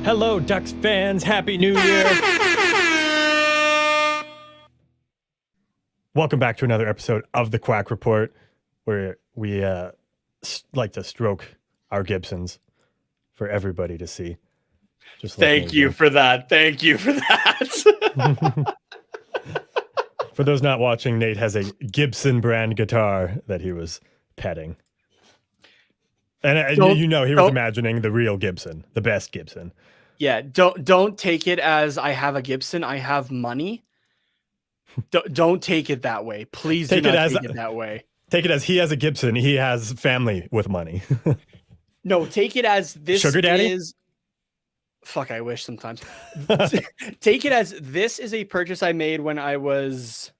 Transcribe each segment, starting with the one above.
Hello, Ducks fans. Happy New Year. Welcome back to another episode of the Quack Report, where we like to stroke our Gibsons for everybody to see. Just Thank you for that. Thank you for that. For those not watching, Nate has a Gibson brand guitar that he was petting. And he was imagining the real Gibson, the best Gibson. Yeah, don't take it as I have a Gibson, I have money. Don't take it that way. Please take it that way. Take it as he has a Gibson, he has family with money. No, take it as this Sugar daddy? is... Fuck, I wish sometimes. Take it as this is a purchase I made when I was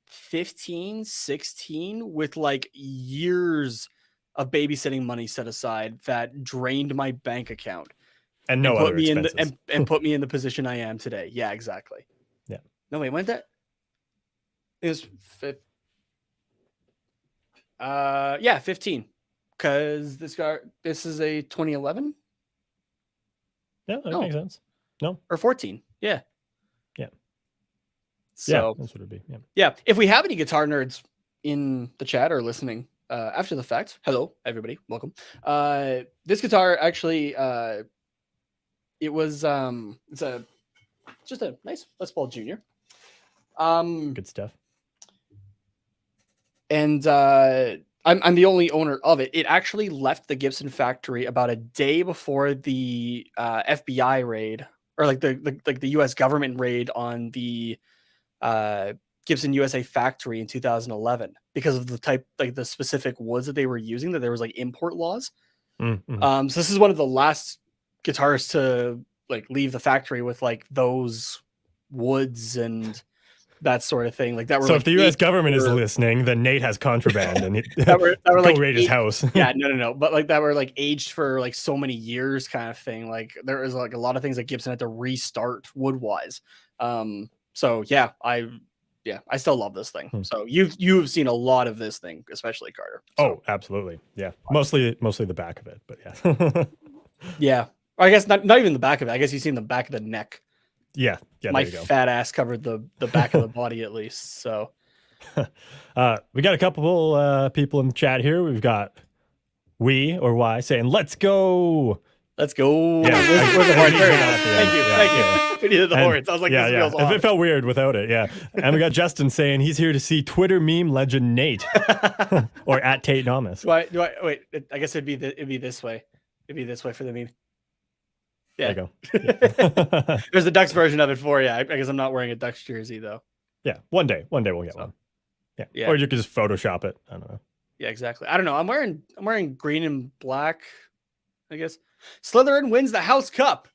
15, 16 with like years of babysitting money set aside that drained my bank account and no other expenses. And put me in the position I am today. Yeah, exactly. Yeah. No, wait, when that? It was 15. Because this is a 2011. Yeah, that makes sense. No, or 14. Yeah. Yeah. So yeah, that's what it'd be. Yeah. Yeah. If we have any guitar nerds in the chat or listening after the fact, hello everybody, welcome. This guitar actually, it was it's just a nice Les Paul Junior. Good stuff. And I'm the only owner of it. It actually left the Gibson factory about a day before the FBI raid, or like the U.S. government raid on the Gibson USA factory in 2011, because of the type, like the specific woods that they were using, that there was like import laws. Mm-hmm. So this is one of the last guitars to like leave the factory with like those woods and that sort of thing, like that. So if the U.S. government is listening, then Nate has contraband, and that were like raid his house. Yeah, no, but like that were like aged for like so many years, kind of thing. Like there is like a lot of things that Gibson had to restart wood wise. So yeah, I still love this thing. So you've seen a lot of this thing, especially Carter. So. Oh, absolutely, yeah. Mostly the back of it, but yeah. Yeah, or I guess not even the back of it. I guess you've seen the back of the neck. Yeah. My fat ass covered the back of the body at least. So we got a couple people in the chat here. We've got Y saying let's go. Let's go. Yeah, where's the horn? Thank you. We needed the horns. I was like, this feels off. It felt weird without it. Yeah. And we got Justin saying he's here to see Twitter meme legend Nate or at Tate Nomis. Do I wait? I guess it'd be this way. It'd be this way for the meme. Yeah. There you go. Yeah. There's the Ducks version of it for you. I guess I'm not wearing a Ducks jersey though. Yeah. One day we'll get one. Yeah. Or you could just Photoshop it. I don't know. Yeah, exactly. I don't know. I'm wearing green and black, I guess. Slytherin wins the House Cup.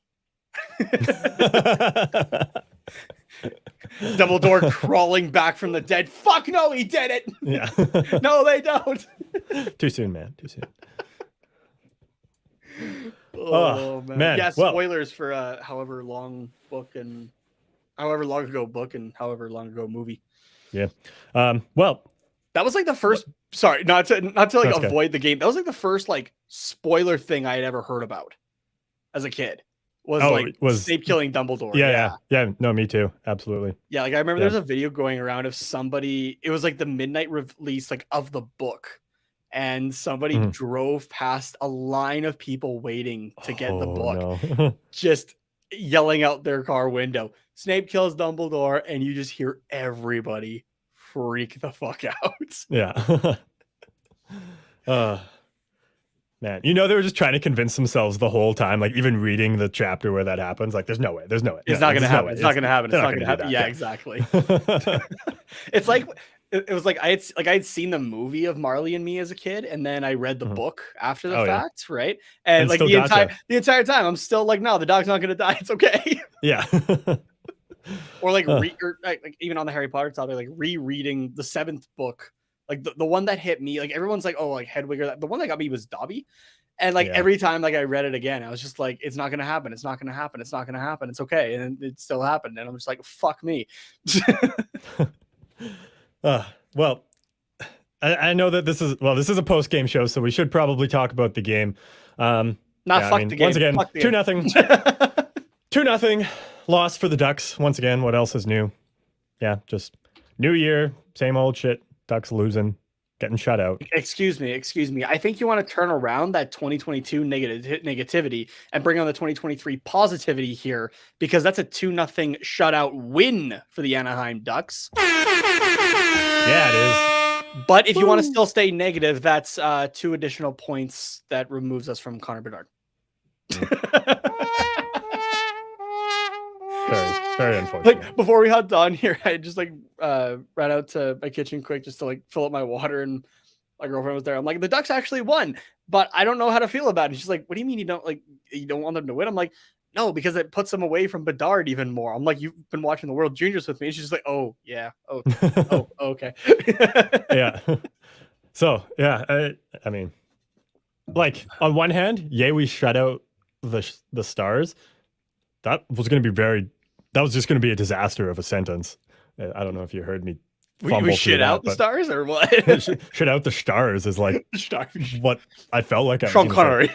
Dumbledore crawling back from the dead. Fuck no, he did it. Yeah. No, they don't. Too soon, man. Too soon. Oh man. Yeah, spoilers for however long ago book and however long ago movie. Yeah. Well, that was like the first, sorry, not to like avoid the game. That was like the first like spoiler thing I had ever heard about as a kid. Was Snape killing Dumbledore. Yeah. No, me too. Absolutely. Yeah, like I remember there's a video going around of somebody, it was like the midnight release like of the book. And somebody drove past a line of people waiting to get the book, no. just yelling out their car window, Snape kills Dumbledore, and you just hear everybody freak the fuck out. Yeah. Man, they were just trying to convince themselves the whole time, like even reading the chapter where that happens, like there's no way. It's not going to happen. It's not going to happen. It's not going to happen. Yeah, exactly. It's like, it was like I had seen the movie of Marley and Me as a kid, and then I read the book after the fact, right? And like the entire time, I'm still like, no, the dog's not going to die. It's okay. Yeah. Or like even on the Harry Potter topic, like rereading the 7th book, like the one that hit me, like everyone's like, oh, like Hedwig, or the one that got me was Dobby. And like every time like I read it again, I was just like, it's not going to happen. It's not going to happen. It's not going to happen. It's okay. And it still happened. And I'm just like, fuck me. Well, I know that this is a post-game show, so we should probably talk about the game. The game. Once again, 2-0. 2-0 loss for the Ducks. Once again, what else is new? Yeah, just new year, same old shit. Ducks losing, getting shut out. Excuse me. I think you want to turn around that 2022 negativity and bring on the 2023 positivity here, because that's a 2-0 shutout win for the Anaheim Ducks. Yeah, it is. But if you want to still stay negative, that's 2 additional points that removes us from Connor Bedard. Very unfortunate. Like, before we hopped on here, I just ran out to my kitchen quick just to like fill up my water, and my girlfriend was there. I'm like, the Ducks actually won, but I don't know how to feel about it. She's like, what do you mean you don't want them to win? I'm like, no, because it puts them away from Bedard even more. I'm like, you've been watching the World Juniors with me. And she's just like, oh yeah, oh okay. Yeah. So yeah, I mean, like on one hand, yay, we shut out the Stars. That was just going to be a disaster of a sentence. I don't know if you heard me. We shit out the Stars or what? Shit out the Stars is like what I felt like. Sean Connery.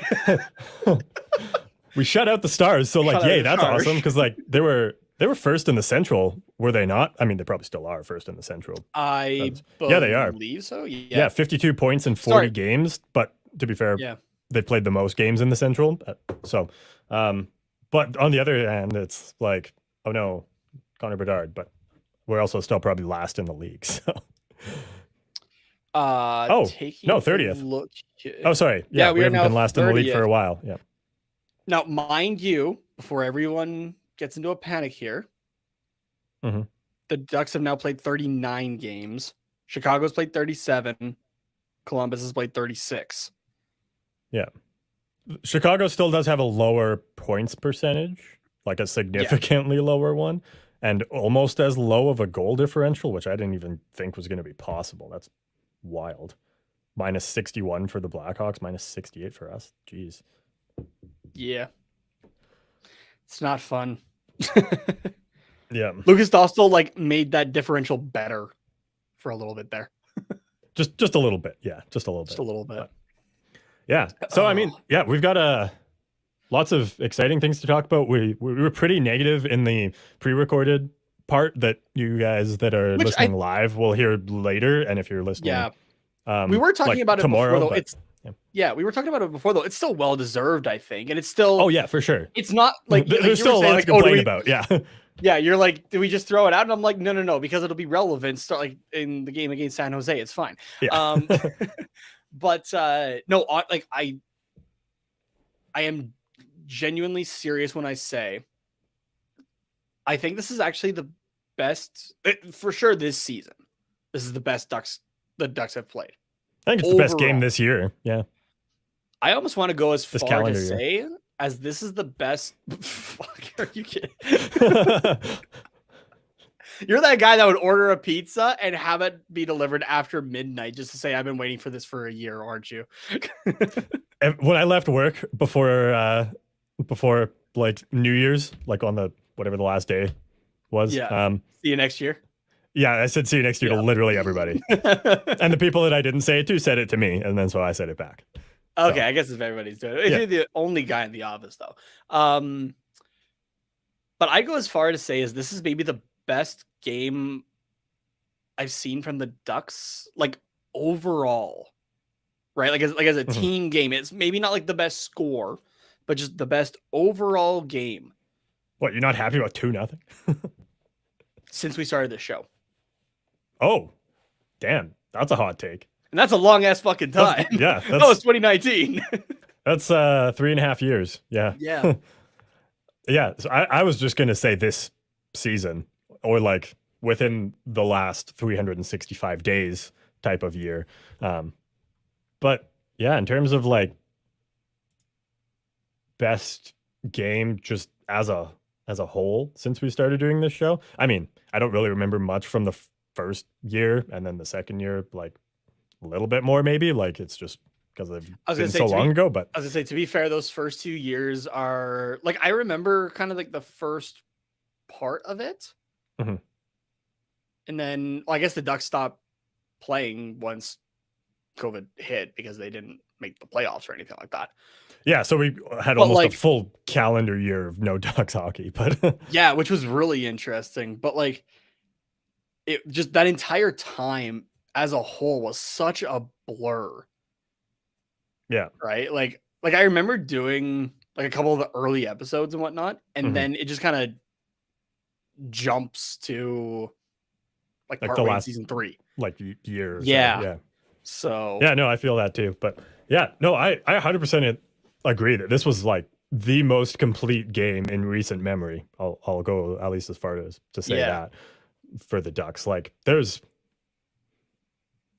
We shut out the Stars, so like, yay, that's awesome, because like they were first in the Central, were they not? I mean, they probably still are first in the Central. Yeah, they are. Believe so. Yeah, 52 points in 40 games, but to be fair, they played the most games in the Central. So, but on the other hand, it's like, oh no, Connor Bedard, but we're also still probably last in the league. So. No, 30th. Oh, sorry. Yeah, we haven't been last 30th. In the league for a while. Yeah. Now, mind you, before everyone gets into a panic here, the Ducks have now played 39 games. Chicago's played 37. Columbus has played 36. Yeah. Chicago still does have a lower points percentage, like a significantly lower one, and almost as low of a goal differential, which I didn't even think was going to be possible. That's wild. Minus 61 for the Blackhawks, minus 68 for us. Jeez. Yeah. It's not fun. Yeah. Lucas Dostal like made that differential better for a little bit there. just a little bit. Yeah, just a little bit. Just a little bit. Yeah. So I mean, yeah, we've got lots of exciting things to talk about. We were pretty negative in the pre-recorded part that you guys that are listening live will hear later, and if you're listening, we were talking about it tomorrow, before, though. We were talking about it before, though. It's still well deserved, I think, and it's still. Oh yeah, for sure. It's not like there's still a lot to complain about. Yeah. Yeah, you're like, do we just throw it out? And I'm like, no, because it'll be relevant. Start like in the game against San Jose, it's fine. Yeah. But no, like I am genuinely serious when I say I think this is actually the best for sure this season. This is the best the Ducks have played. I think it's the best game this year. Yeah. I almost want to go as far to say as this is the best. Fuck, are you kidding? You're that guy that would order a pizza and have it be delivered after midnight just to say, I've been waiting for this for a year, aren't you? When I left work before like New Year's, like on the whatever the last day was. Yeah. See you next year. Yeah, I said see you next year to literally everybody. And the people that I didn't say it to said it to me, and then so I said it back. Okay, so, I guess if everybody's doing it. You're the only guy in the office, though. But I go as far to say is this is maybe the best game I've seen from the Ducks, like overall, right? Like as a team game. It's maybe not like the best score, but just the best overall game. What, you're not happy about 2-0? Since we started this show. Oh, damn. That's a hot take. And that's a long ass fucking time. That was 2019. That's 3.5 years. Yeah. Yeah. Yeah. So I was just gonna say this season, or like within the last 365 days type of year. But yeah, in terms of like best game just as a whole since we started doing this show. I mean, I don't really remember much from the first year, and then the second year, like a little bit more maybe. Like it's just because they've been so long ago. But I was gonna say, to be fair, those first 2 years are like, I remember kind of like the first part of it. And then I guess the Ducks stopped playing once COVID hit because they didn't make the playoffs or anything like that. Yeah, so we had But, almost like, a full calendar year of no Ducks hockey, but yeah, which was really interesting. But like, it just that entire time as a whole was such a blur, yeah. right? Like I remember doing like a couple of the early episodes and whatnot, and Mhm. then it just kind of jumps to like Like the partway in last season 3. like year or so. Yeah. Yeah. So Yeah, no, I feel that too. But yeah, no, I 100% agree that this was like the most complete game in recent memory. I'll go at least as far as to say yeah, that for the Ducks. Like there's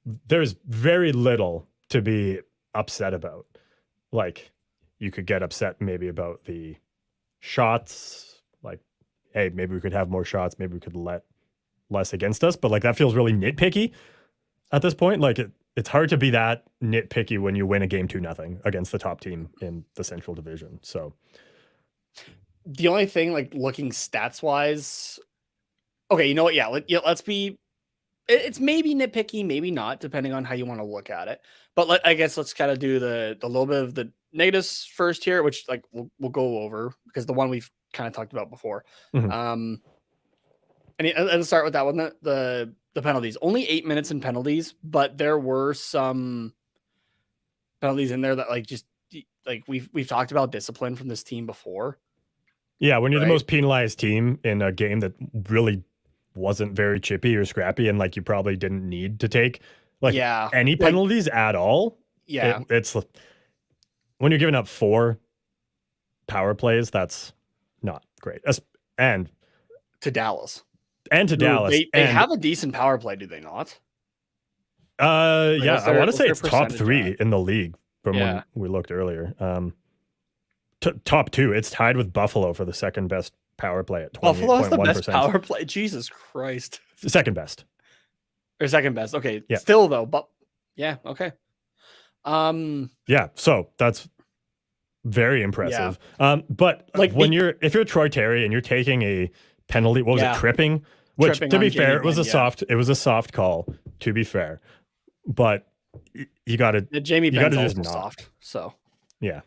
very little to be upset about. Like you could get upset maybe about the shots, like, hey, maybe we could have more shots, maybe we could let less against us, but like that feels really nitpicky at this point. Like it's hard to be that nitpicky when you win a game 2-0 against the top team in the Central Division. So the only thing like looking stats wise, okay, you know what? Yeah, let's be. It's maybe nitpicky, maybe not, depending on how you want to look at it. But I guess let's kind of do the little bit of the negatives first here, which like we'll go over because the one we've kind of talked about before. mhm. And let's start with that one. The penalties, only 8 minutes in penalties, but there were some penalties in there that like just like we've talked about discipline from this team before. Yeah, when you're the Right? most penalized team in a game that really wasn't very chippy or scrappy, and like you probably didn't need to take like Yeah, any like penalties at all. yeah, It's when you're giving up 4 power plays, that's not great. And to Dallas. to Who Dallas. they And have a decent power play, do they not? Like, yeah, I want to say their it's top percentage 3 at? in the league from when Yeah. we looked earlier. Top 2. It's tied with Buffalo for the second best power play at Buffalo has the best 28.1%. power play. Jesus Christ. Second best. Or second best. Okay. Yeah. Still though, but yeah, okay. Yeah, so that's very impressive. But Like if you're Troy Terry and you're taking a penalty, what was it, Yeah. tripping? Which Tripping to on be Jamie fair, it was Benn, it was a soft call, to be fair. But you got to Jamie you got Benn's to just also not. soft. So Yeah.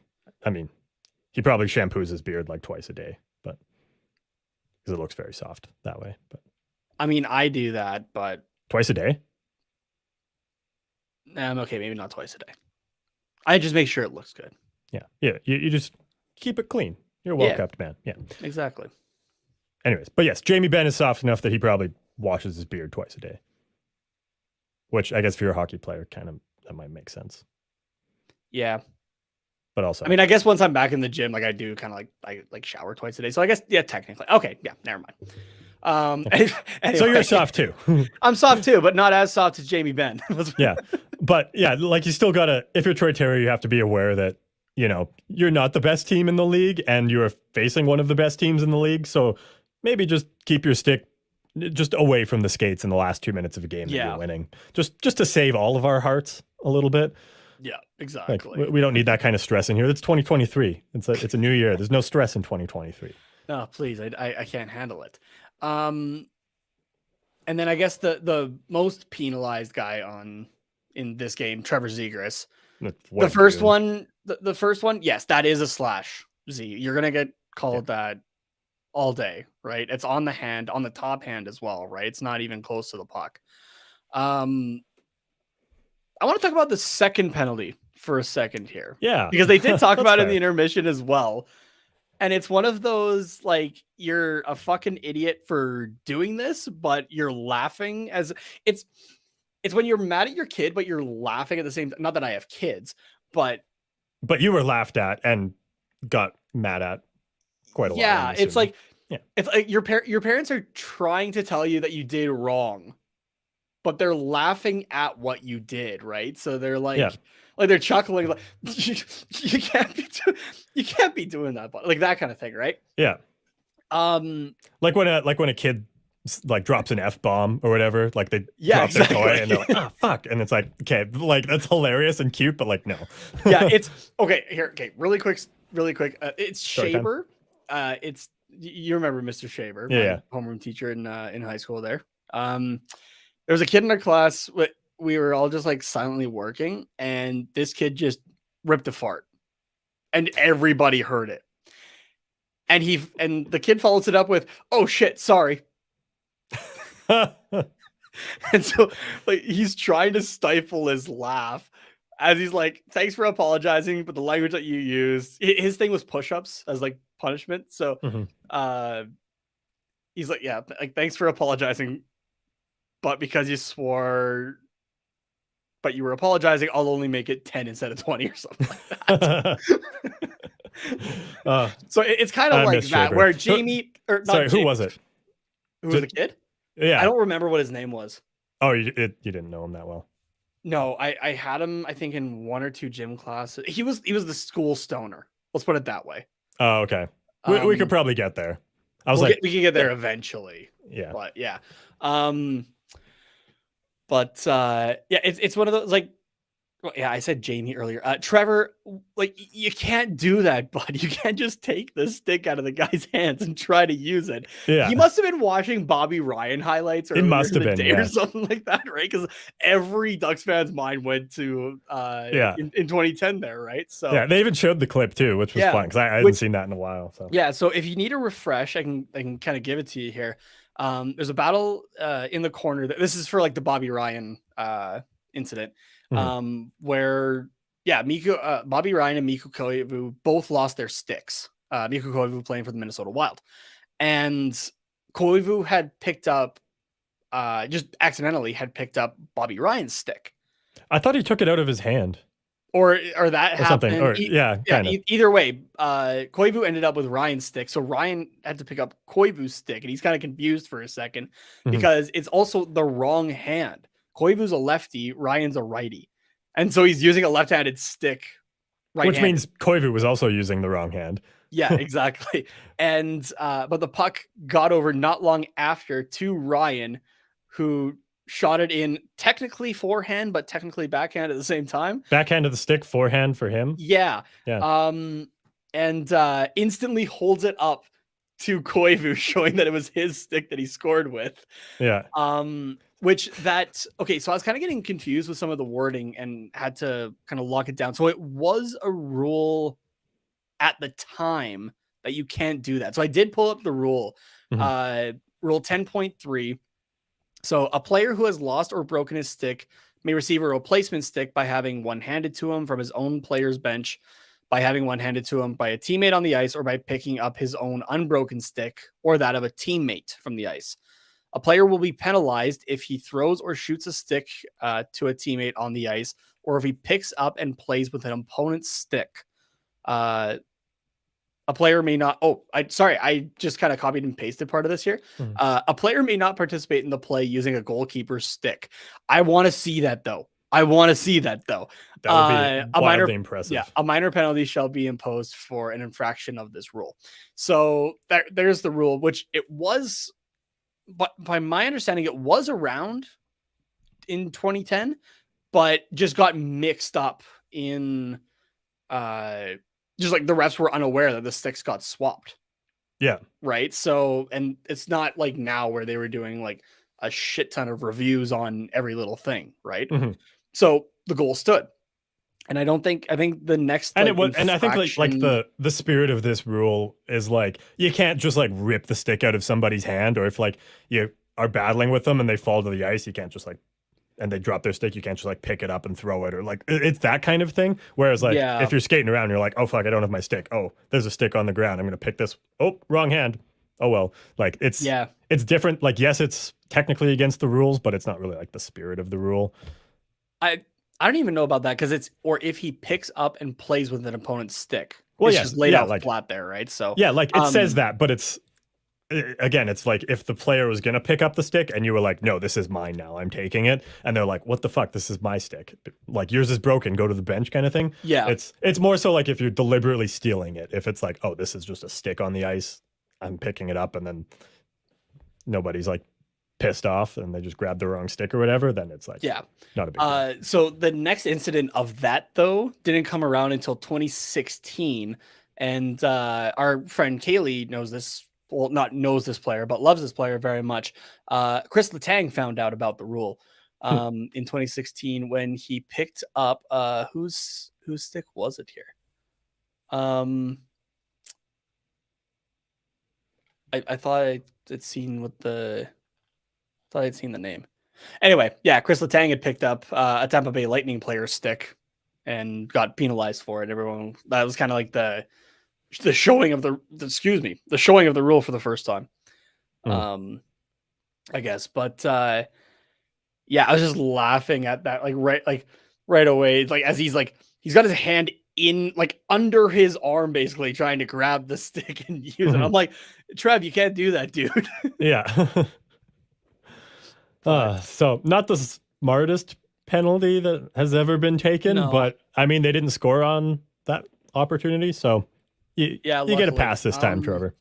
I mean, he probably shampoos his beard like twice a day, but because it looks very soft that way. But I mean, I do that, but twice a day? okay, maybe not twice a day. I just make sure it looks good. Yeah. Yeah. You just keep it clean. You're a well Yeah. kept man. Yeah. Exactly. Anyways, but yes, Jamie Benn is soft enough that he probably washes his beard twice a day. Which I guess if you're a hockey player, kind of that might make sense. Yeah. But also, I mean, I guess once I'm back in the gym, like I do kind of like shower twice a day. So I guess yeah, technically. Okay, yeah, never mind. Anyway, so you're soft too. I'm soft too, but not as soft as Jamie Benn. Yeah. But yeah, like you still gotta, if you're Troy Terry, you have to be aware that, you know, you're not the best team in the league and you're facing one of the best teams in the league. So maybe just keep your stick just away from the skates in the last 2 minutes of a game that you're winning. Just to save all of our hearts a little bit. Yeah, exactly. Like, we don't need that kind of stress in here. It's 2023. It's a new year. There's no stress in 2023. No, please, I can't handle it. And then I guess the most penalized guy in this game, Trevor Zegras. The first one, yes, that is a slash Z. You're gonna get called that all day, right? It's on the hand, on the top hand as well, right? It's not even close to the puck. I want to talk about the second penalty for a second here. Yeah. Because they did talk about it in fair. the intermission as well. And it's one of those, like, you're a fucking idiot for doing this, but you're laughing as it's when you're mad at your kid, but you're laughing at the same time. Not that I have kids, but you were laughed at and got mad at quite a lot. Yeah, it's like Yeah. it's like your parents are trying to tell you that you did wrong, but they're laughing at what you did, right? So they're like they're chuckling like you can't be doing that, but like that kind of thing, right? Yeah. Like when a kid like drops an F-bomb or whatever, like they drop their toy and they're like, oh fuck. And it's like, okay, like that's hilarious and cute, but like no. Yeah, it's okay. Here, okay, really quick. It's Story time. Shaver. It's you remember Mr. Shaver, Yeah. homeroom teacher in high school there. There was a kid in our class. we were all just like silently working, and this kid just ripped a fart, and everybody heard it. And the kid follows it up with, "Oh shit, sorry." And so like he's trying to stifle his laugh as he's like, "Thanks for apologizing, but the language that you used," his thing was push-ups as like punishment. So Mhm. he's like, "Yeah, like thanks for apologizing, but because you swore, but you were apologizing, I'll only make it 10 instead of 20 or something like that." So it's kind of I like miss that, Shaver. where Jamie, or not Sorry, who Jamie, was it? who was the kid? I Yeah. don't remember what his name was. Oh, you didn't know him that well. No, I had him, I think, in 1 or 2 gym classes. He was the school stoner. Let's put it that way. Oh, okay. We could probably get there. I was like, we can get there eventually. yeah. But yeah. Yeah, it's one of those like, well, yeah, I said Jamie earlier. Trevor, like you can't do that, bud. You can't just take the stick out of the guy's hands and try to use it. Yeah. He must have been watching Bobby Ryan highlights earlier must have in the been, day yeah. or something like that, right? Because every Ducks fan's mind went to in 2010 there, right? So yeah, they even showed the clip too, which was fun because I hadn't seen that in a while. So yeah, so if you need a refresh, I can kind of give it to you here. There's a battle in the corner. This is for like the Bobby Ryan incident, where Bobby Ryan and Mikko Koivu both lost their sticks. Mikko Koivu playing for the Minnesota Wild, and Koivu had picked up, just accidentally had picked up Bobby Ryan's stick. I thought he took it out of his hand. Or that or something. happened. Or kind of. Either way, Koivu ended up with Ryan's stick, so Ryan had to pick up Koivu's stick, and he's kind of confused for a second because it's also the wrong hand. Koivu's a lefty, Ryan's a righty, and so he's using a left-handed stick. Which means Koivu was also using the wrong hand. Yeah, exactly. And but the puck got over not long after to Ryan, who shot it in technically forehand, but technically backhand at the same time. Backhand of the stick, forehand for him. Yeah. Yeah. And instantly holds it up to Koivu, showing that it was his stick that he scored with. Yeah. Okay, so I was kind of getting confused with some of the wording and had to kind of lock it down. So it was a rule at the time that you can't do that. So I did pull up the rule, rule 10.3. So a player who has lost or broken his stick may receive a replacement stick by having one handed to him from his own player's bench, by having one handed to him by a teammate on the ice, or by picking up his own unbroken stick or that of a teammate from the ice. A player will be penalized if he throws or shoots a stick to a teammate on the ice, or if he picks up and plays with an opponent's stick. A player may not. I just kind of copied and pasted part of this here. A player may not participate in the play using a goalkeeper's stick. I want to see that though. That would be wildly impressive. Yeah, a minor penalty shall be imposed for an infraction of this rule. So there's the rule, which it was, but by my understanding, it was around in 2010, but just got mixed up in just like the refs were unaware that the sticks got swapped. Yeah. Right. So, and it's not like now where they were doing like a shit ton of reviews on every little thing. Right. So the goal stood. And I think the next, and I think like the spirit of this rule is like, you can't just like rip the stick out of somebody's hand, or if like you are battling with them and they fall to the ice, you can't just like, and they drop their stick, you can't just like pick it up and throw it, or like it's that kind of thing. Whereas like if you're skating around, you're like, oh fuck, I don't have my stick. Oh, there's a stick on the ground. I'm gonna pick this. Oh, wrong hand. Oh well. Like it's different. Like yes, it's technically against the rules, but it's not really like the spirit of the rule. I don't even know about that because or if he picks up and plays with an opponent's stick. Well, it's just laid out like, flat there, right? So yeah, like it says that, but it's. Again, it's like if the player was going to pick up the stick and you were like, no, this is mine now, I'm taking it. And they're like, what the fuck? This is my stick. Like yours is broken. Go to the bench kind of thing. Yeah. It's more so like if you're deliberately stealing it. If it's like, oh, this is just a stick on the ice, I'm picking it up, and then nobody's like pissed off and they just grab the wrong stick or whatever, then it's like, not a big deal. So the next incident of that, though, didn't come around until 2016. And our friend Kaylee knows this. Well, not knows this player, but loves this player very much. Chris Letang found out about the rule. in 2016 when he picked up whose stick was it here? I thought I'd seen the name. Anyway, yeah, Chris Letang had picked up a Tampa Bay Lightning player's stick and got penalized for it. Everyone, that was kind of like the showing of the showing of the rule for the first time. I guess, but yeah, I was just laughing at that, right away. It's like as he's got his hand in under his arm, basically trying to grab the stick and use it. I'm like, Trev, you can't do that, dude. Yeah. So not the smartest penalty that has ever been taken, but I mean, they didn't score on that opportunity, so you get a pass this time, Trevor.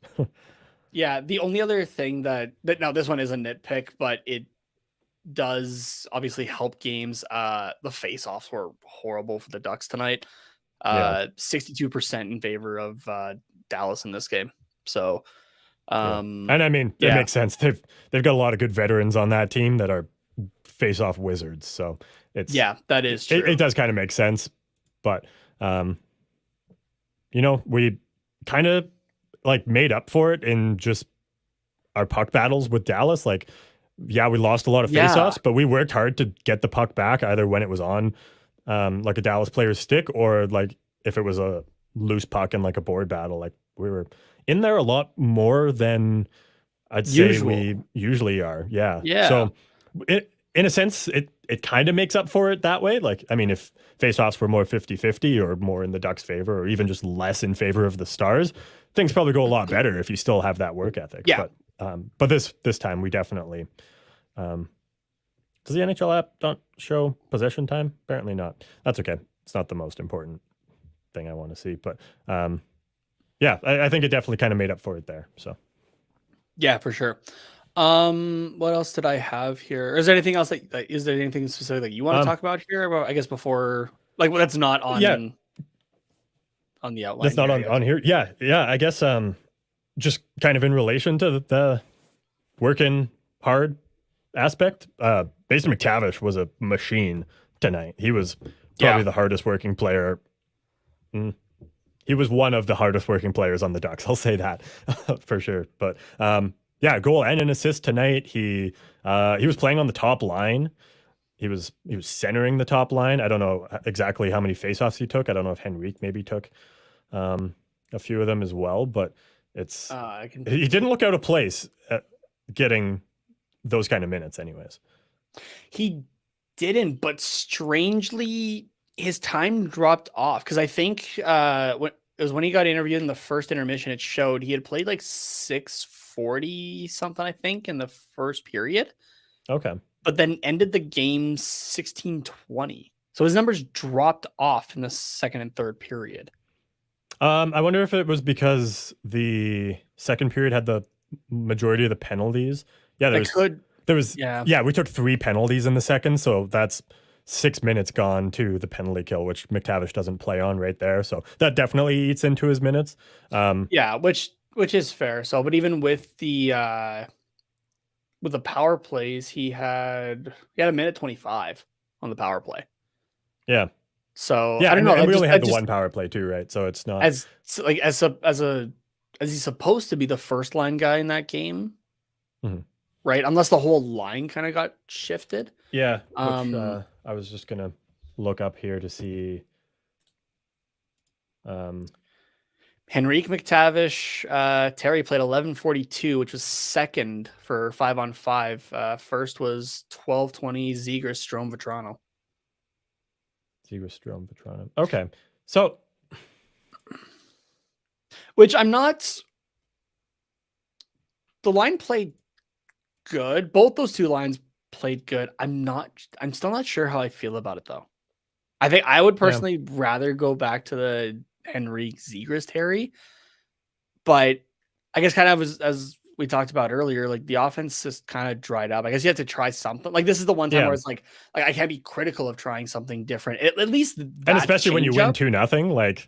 Yeah, the only other thing that now this one is a nitpick, but it does obviously help games. The face-offs were horrible for the Ducks tonight. 62% in favor of Dallas in this game. So, and I mean, it makes sense. They've got a lot of good veterans on that team that are face-off wizards. So it's that is true. It does kind of make sense, but we kind of made up for it in just our puck battles with Dallas. We lost a lot of face-offs, but we worked hard to get the puck back, either when it was on a Dallas player's stick or if it was a loose puck in a board battle. We were in there a lot more than I'd say we usually are. Yeah. So in a sense, it kind of makes up for it that way. I mean, if face-offs were more 50-50 or more in the Ducks' favor or even just less in favor of the Stars, things probably go a lot better if you still have that work ethic. Yeah. But this time we definitely does the NHL app not show possession time? Apparently not. That's okay. It's not the most important thing I want to see. But I think it definitely kind of made up for it there. So yeah, for sure. What else did I have here? Is there anything else is there anything specific that you want to talk about here? Well, I guess before that's not on on the outline. That's not on here. Yeah. I guess just kind of in relation to the working hard aspect, Mason McTavish was a machine tonight. He was probably the hardest working player. He was one of the hardest working players on the Ducks. I'll say that for sure. But goal and an assist tonight. He was playing on the top line. He was centering the top line. I don't know exactly how many faceoffs he took. I don't know if Henrique maybe took a few of them as well, but it's he didn't look out of place at getting those kind of minutes anyways. He didn't, but strangely his time dropped off because I think when he got interviewed in the first intermission, it showed he had played 640 something, I think, in the first period. Okay. But then ended the game 16-20. So his numbers dropped off in the second and third period. I wonder if it was because the second period had the majority of the penalties. Yeah, we took 3 penalties in the second, so that's 6 minutes gone to the penalty kill, which McTavish doesn't play on right there. So that definitely eats into his minutes. Which is fair. So, but even with the power plays, he had a minute 25 on the power play. Yeah. So yeah, I don't know. And we only had the one power play too, right? So it's not as he's supposed to be the first line guy in that game, right? Unless the whole line kind of got shifted. Yeah. Which, I was just gonna look up here to see. Henrique McTavish, Terry played 11:42, which was second for 5-on-5. First was 12:20. Zegras, Strome, Vetrano. Zegras, Strome, Vetrano. Okay, so which I'm not. The line played good. Both those two lines played good. I'm still not sure how I feel about it though. I think I would personally rather go back to the Henrique Zegras Terry, but I guess kind of as we talked about earlier, the offense just kind of dried up. I guess you have to try something. This is the one time where it's I can't be critical of trying something different. At least and especially when you win 2-0,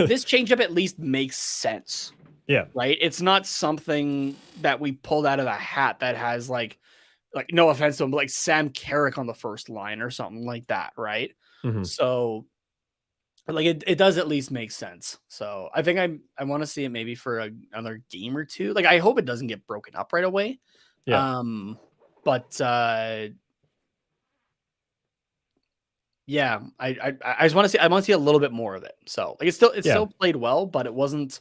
this changeup at least makes sense. Yeah, right. It's not something that we pulled out of a hat that has like no offense to him, but like Sam Carrick on the first line or something like that, right? Mhm. So like it does at least make sense. So I think I want to see it maybe for another game or two. Like I hope it doesn't get broken up right away. Yeah. But yeah, I just want to see a little bit more of it. So like it Yeah. still played well, but it wasn't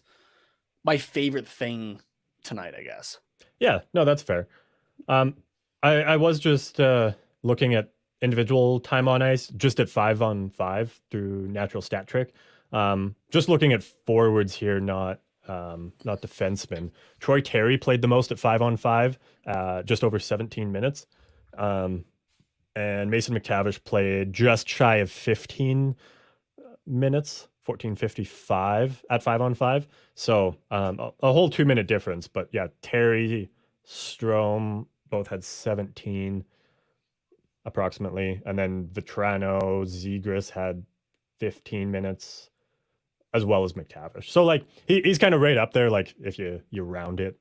my favorite thing tonight, I guess. Yeah. No, that's fair. I was just looking at individual time on ice, just at 5-on-5 through natural stat trick. Just looking at forwards here, not defensemen. Troy Terry played the most at 5-on-5, just over 17 minutes. And Mason McTavish played just shy of 15 minutes, 14:55 at 5-on-5. So a whole 2-minute difference. But yeah, Terry, Strome both had 17 approximately, and then Vetrano, Zegras had 15 minutes, as well as McTavish. So like he's kind of right up there. Like if you round it,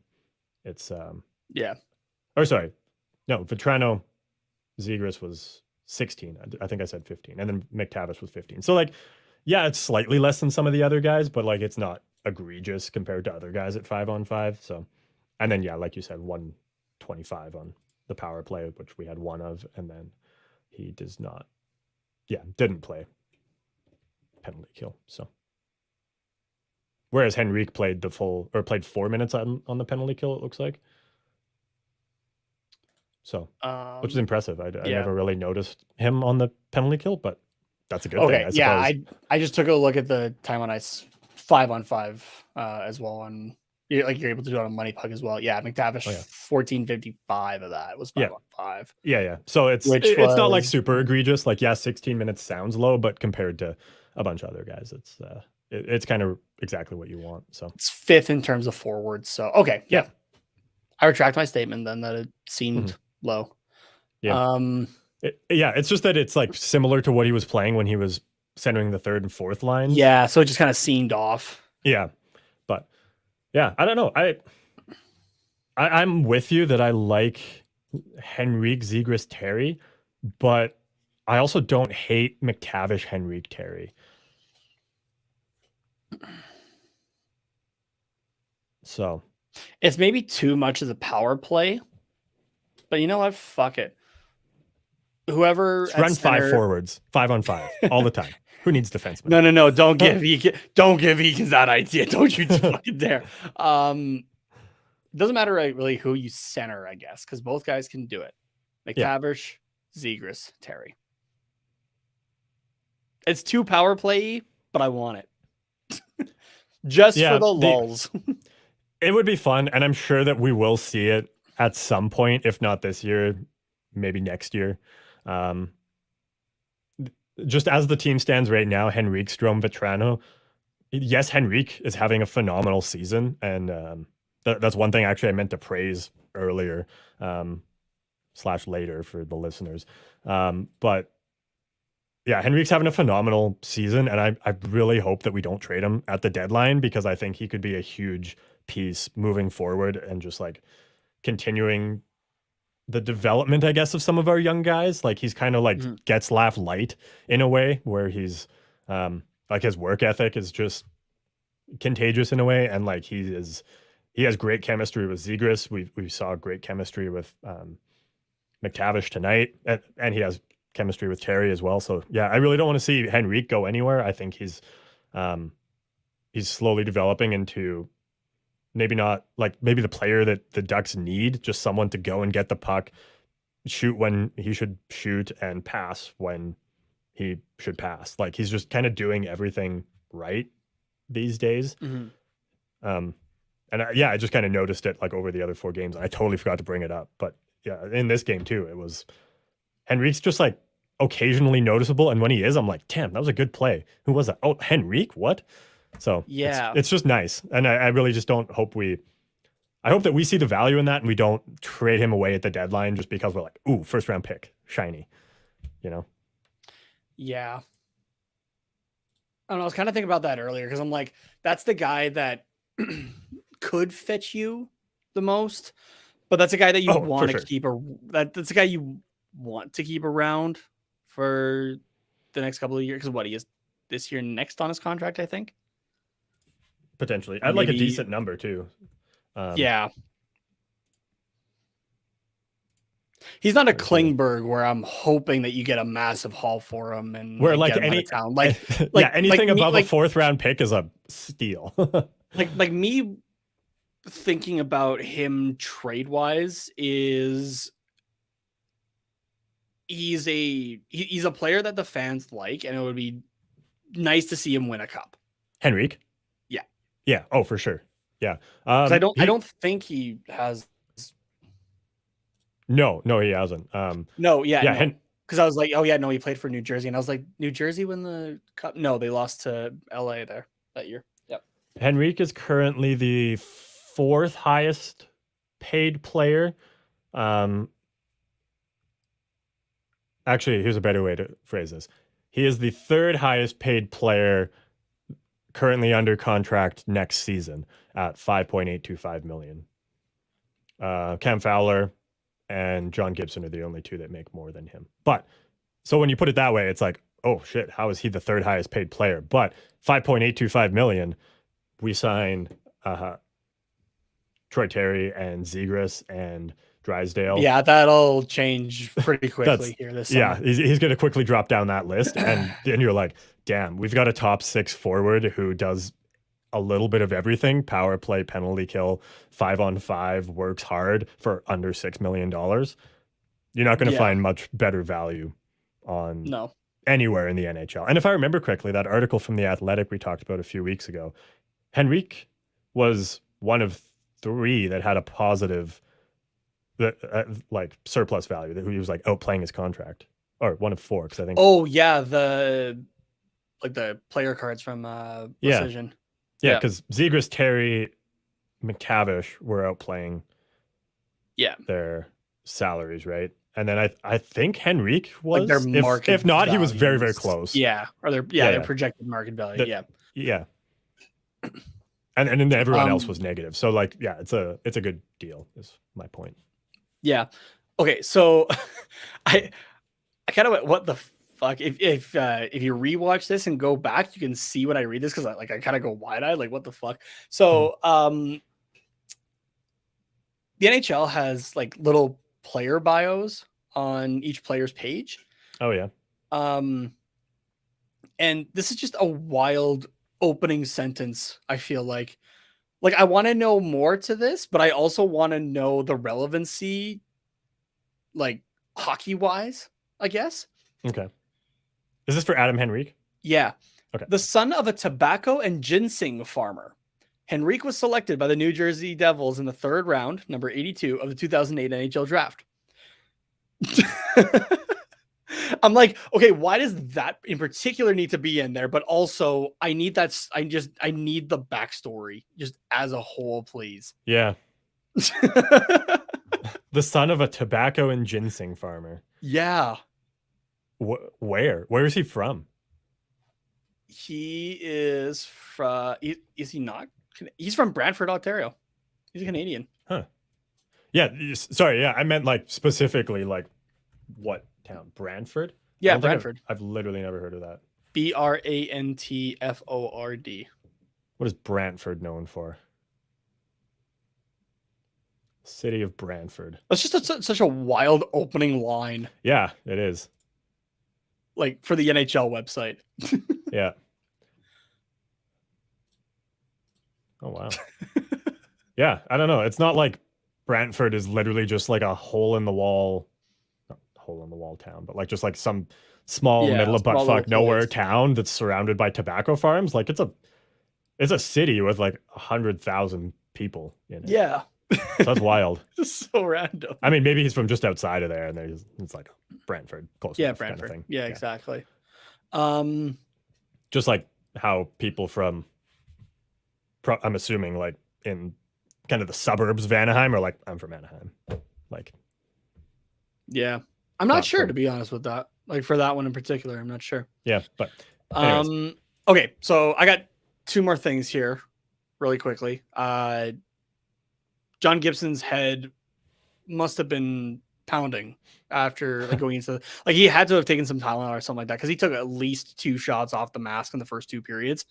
it's Yeah. or sorry, no, Vetrano, Zegras was 16. I think I said 15, and then McTavish was 15. So like, yeah, it's slightly less than some of the other guys, but like it's not egregious compared to other guys at 5-on-5. So, and then yeah, like you said, 125 on the power play, which we had one of, and then he does not, yeah, didn't play penalty kill. So, whereas Henrique played played 4 minutes on the penalty kill, it looks like. So, which is impressive. I yeah. never really noticed him on the penalty kill, but that's a good thing, Okay. I Yeah. suppose. I just took a look at the time on ice 5-on-5 as well. On you're able to do it on Money Puck as well. Yeah. McTavish Oh, yeah. 14:55 of that was Yeah. 5-on-5. Yeah. So it's not like super egregious. Like, yeah, 16 minutes sounds low, but compared to a bunch of other guys, it's kind of exactly what you want. So it's fifth in terms of forwards. So okay. Yeah. I retract my statement then that it seemed low. Yeah. It's just that it's like similar to what he was playing when he was centering the third and fourth lines. Yeah, so it just kind of seemed off. Yeah. But yeah, I don't know. I'm with you that I like Henrique, Zegras, Terry, but I also don't hate McTavish, Henrique, Terry. So it's maybe too much of the power play, but you know what? Fuck it. Whoever just run center... 5 forwards, 5-on-5 all the time. Who needs defensemen? No. Don't give Eakins that idea. Don't you fucking dare. It doesn't matter really who you center, I guess, because both guys can do it. McTavish, Zegras, Terry. It's too power play, but I want it. Just for the lulls. It would be fun, and I'm sure that we will see it at some point, if not this year, maybe next year. Just as the team stands right now, Henrique, Strome, Vetrano. Yes, Henrique is having a phenomenal season, and that's one thing actually I meant to praise earlier, / later for the listeners. But yeah, Henrique's having a phenomenal season, and I really hope that we don't trade him at the deadline, because I think he could be a huge piece moving forward and just like continuing the development, I guess, of some of our young guys. Like he's kind of like Getzlaf light in a way, where he's like his work ethic is just contagious in a way, and like he has great chemistry with Zegras. We saw great chemistry with McTavish tonight, and he has chemistry with Terry as well. So yeah, I really don't want to see Henrique go anywhere. I think he's slowly developing into maybe the player that the Ducks need, just someone to go and get the puck, shoot when he should shoot, and pass when he should pass. Like he's just kind of doing everything right these days. And I just kind of noticed it like over the other 4 games. I totally forgot to bring it up, but yeah, in this game too, it was Henrique's just like occasionally noticeable, and when he is, I'm like, damn, that was a good play. Who was that? Oh, Henrique, what? So yeah, it's just nice, and I really just don't hope I hope that we see the value in that, and we don't trade him away at the deadline just because we're like, ooh, first round pick, shiny, you know? Yeah. I don't know. I was kind of thinking about that earlier, because I'm like, that's the guy that could fetch you the most. But that's a guy that you Oh, for want to sure. keep that's a guy you want to keep around for the next couple of years. Because what he is this year next on his contract, I think. Potentially. Or I'd like a maybe decent number too. yeah. He's not a Trying to see. Klingberg where I'm hoping that you get a massive haul for him and Where like, like get him out any of town. Like yeah, anything me, above a like 4th round pick is a steal. like me thinking about him trade wise is he's a player that the fans like, and it would be nice to see him win a cup. Henrique? Yeah. Yeah. Oh, for sure. Yeah. I don't think he has. No, he hasn't. No, yeah, yeah, no. Because I was like, oh yeah, no, he played for New Jersey, and I was like, New Jersey win the cup? No, they lost to LA there that year. Yep. Henrique is currently the 4th highest paid player. Actually, here's a better way to phrase this. He is the 3rd highest paid player currently under contract next season at $5.825 million. Cam Fowler and John Gibson are the only 2 that make more than him. But so when you put it that way, it's like, oh shit, how is he the 3rd highest paid player? But $5.825 million, we sign Troy Terry and Zegras and Drysdale. Yeah, that'll change pretty quickly here this summer. Yeah, he's going to quickly drop down that list. And then you're like, damn, we've got a top 6 forward who does a little bit of everything: power play, penalty kill, 5-on-5, works hard for under $6 million. You're not going to find much better value on anywhere in the NHL. And if I remember correctly, that article from The Athletic we talked about a few weeks ago, Henrique was one of 3 that had a positive like surplus value, that he was like outplaying his contract, or one of 4, because I think. Oh yeah, the player cards from Precision. Yeah, because Zegras, Terry, McTavish were outplaying their salaries, right? And then I think Henrique was, like their market if not, values. he was very, very close. Yeah, or their projected market value. Yeah. And then everyone else was negative. So like, yeah, it's a good deal, is my point. Yeah. Okay, so I kind of went, what the fuck? If you rewatch this and go back, you can see when I read this, because I kind of go wide-eyed, like what the fuck. So the NHL has like little player bios on each player's page. Oh yeah. And this is just a wild opening sentence. I feel like I want to know more to this, but I also want to know the relevancy, like hockey wise, I guess. Okay. Is this for Adam Henrique? Yeah. Okay. The son of a tobacco and ginseng farmer, Henrique was selected by the New Jersey Devils in the 3rd round, number 82 of the 2008 NHL draft. I'm like, okay, why does that in particular need to be in there? But also, I need the backstory just as a whole, please. Yeah. The son of a tobacco and ginseng farmer. Yeah. Where is he from? He is from. Is he not? He's from Brantford, Ontario. He's a Canadian. Huh. Yeah. Sorry. Yeah, I meant like specifically like what town? Brantford. Yeah, Brantford. I've literally never heard of that. Brantford. What is Brantford known for? City of Brantford. That's just such a wild opening line. Yeah, it is. Like for the NHL website. Yeah. Oh wow. Yeah, I don't know. It's not like Brantford is literally just like a hole in the wall town, but like just like some small middle of buttfuck nowhere town that's surrounded by tobacco farms. Like it's a city with like 100,000 people in it. Yeah. So that's wild. Just so random. I mean, maybe he's from just outside of there, and it's like Brantford, close enough, Brantford. kind of thing. Yeah, exactly. Just like how people from, I'm assuming like in kind of the suburbs of Anaheim are like, I'm from Anaheim. Like, yeah, I'm not sure, to be honest with that. Like for that one in particular, I'm not sure. Yeah, but anyways. Okay, so I got 2 more things here really quickly. John Gibson's head must have been pounding after like going into like he had to have taken some Tylenol or something like that because he took at least 2 shots off the mask in the first 2 periods.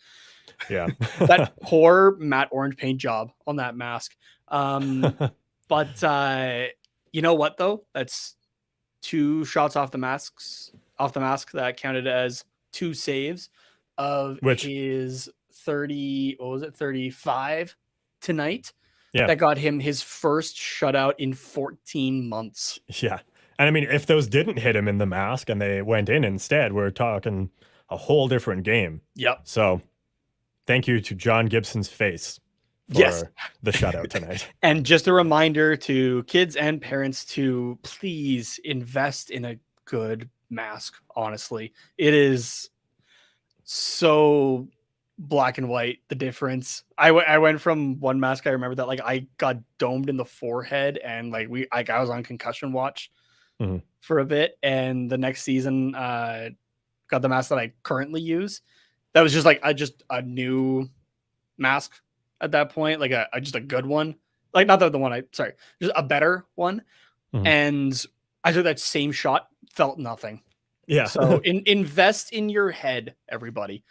Yeah. That poor matte orange paint job on that mask. But you know what though? That's 2 shots off the mask that counted as 2 saves of Which, his 30, what was it, 35 tonight. yeah. That got him his first shutout in 14 months. Yeah. And I mean, if those didn't hit him in the mask and they went in instead, we're talking a whole different game. Yep. So thank you to John Gibson's face for Yes. the shutout tonight. And just a reminder to kids and parents to please invest in a good mask. Honestly, it is so black and white, the difference. I went from one mask, I remember that like I got domed in the forehead and like I was on concussion watch for a bit, and the next season got the mask that I currently use. That was just like a new mask at that point, like just a good one, like not the one just a better one. And I took that same shot, felt nothing. Yeah. So invest in your head, everybody.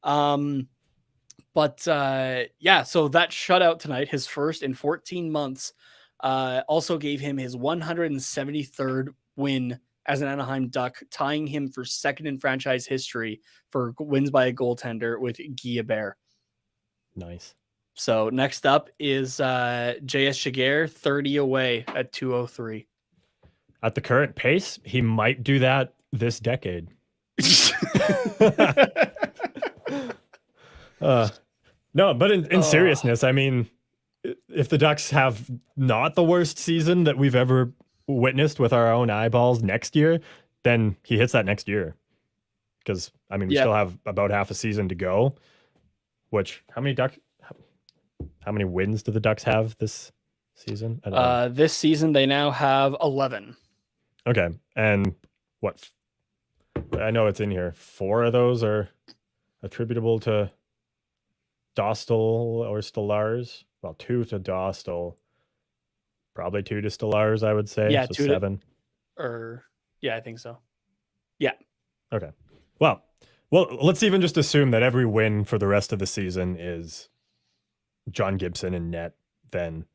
But yeah, so that shutout tonight, his first in 14 months, also gave him his 173rd win as an Anaheim Duck, tying him for second in franchise history for wins by a goaltender with Guillabert. Nice. So next up is J.S. Giguère, 30 away at 203. At the current pace, he might do that this decade. No, but in seriousness, I mean, if the Ducks have not the worst season that we've ever witnessed with our own eyeballs next year, then he hits that next year. Because, I mean, we still have about half a season to go, which, how many wins do the Ducks have this season? This season, they now have 11. Okay. And what? I know it's in here. 4 of those are attributable to Dostal or Stolarz. Well, 2 to Dostal. Probably 2 to Stolarz, I would say. Yeah, so 2 7. Yeah, I think so. Yeah. Okay. Well, let's even just assume that every win for the rest of the season is John Gibson in net. Then,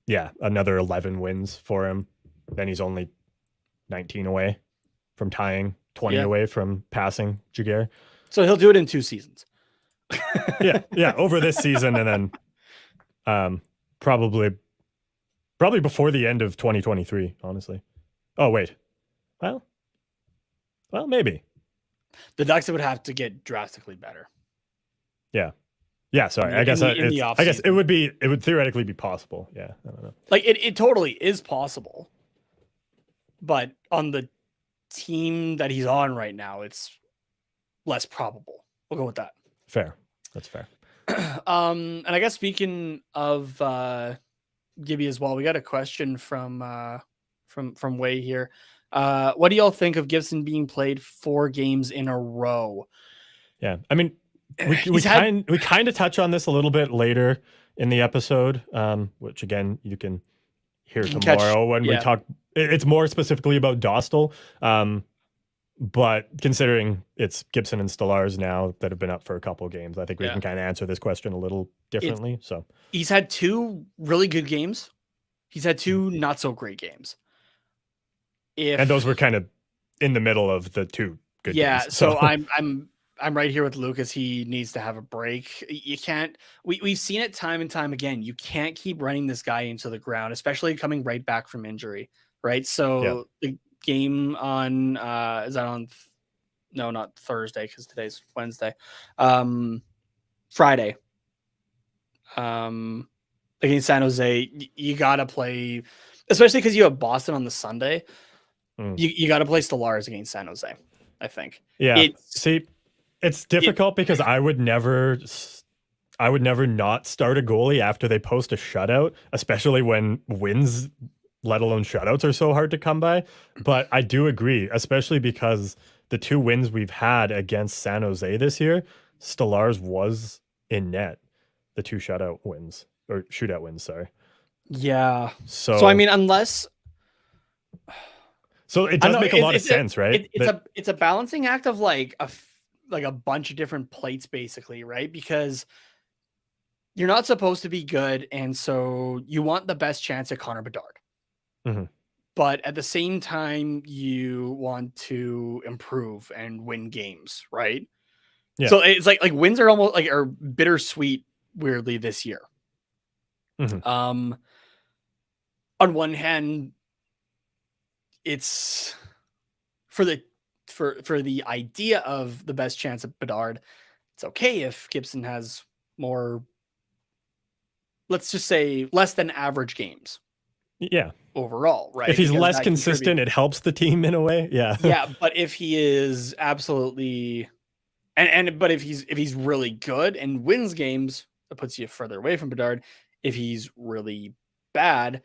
yeah, another 11 wins for him. Then he's only 19 away from tying, 20 away from passing Giguère. So he'll do it in 2 seasons. yeah, over this season, and then probably before the end of 2023, honestly. Oh, wait. Well, maybe. The Ducks would have to get drastically better. Yeah, sorry. I guess it would theoretically be possible. Yeah, I don't know. Like it totally is possible. But on the team that he's on right now, it's less probable. We'll go with that. Fair. That's fair. And I guess speaking of Gibby as well, we got a question from Way here. What do y'all think of Gibson being played 4 games in a row? Yeah, I mean, we kind of touch on this a little bit later in the episode, which again you can hear tomorrow when we talk. It's more specifically about Dostal. But considering it's Gibson and Stolarz now that have been up for a couple of games, I think we can kind of answer this question a little differently. So he's had 2 really good games. He's had 2 not so great games. And those were kind of in the middle of the 2 good games. Yeah, so I'm right here with Lucas. He needs to have a break. You can't. We've seen it time and time again. You can't keep running this guy into the ground, especially coming right back from injury. Right. So the game on is that on? No, not Thursday because today's Wednesday. Friday. Against San Jose, you gotta play, especially because you have Boston on the Sunday. You got to play Stolarz against San Jose, I think. Yeah. It's difficult because I would never not start a goalie after they post a shutout, especially when wins, let alone shutouts, are so hard to come by. But I do agree, especially because the 2 wins we've had against San Jose this year, Stolarz was in net, the 2 shootout wins, sorry. Yeah. So I So mean, unless it I does know make a lot of sense, right? it's a balancing act of like like a bunch of different plates, basically, right? Because you're not supposed to be good, and so you want the best chance at Connor Bedard. Mhm. But at the same time, you want to improve and win games, right? Yeah. So it's like wins are almost like are bittersweet, weirdly, this year. Mhm. Um, on one hand, it's for the for the idea of the best chance at Bedard. It's okay if Gibson has more, let's just say, less than average games Yeah. overall, If right? he's Because less that consistent, contributes. it helps the team in a way. Yeah. Yeah, but if he is absolutely but if he's really good and wins games, that puts you further away from Bedard. If he's really bad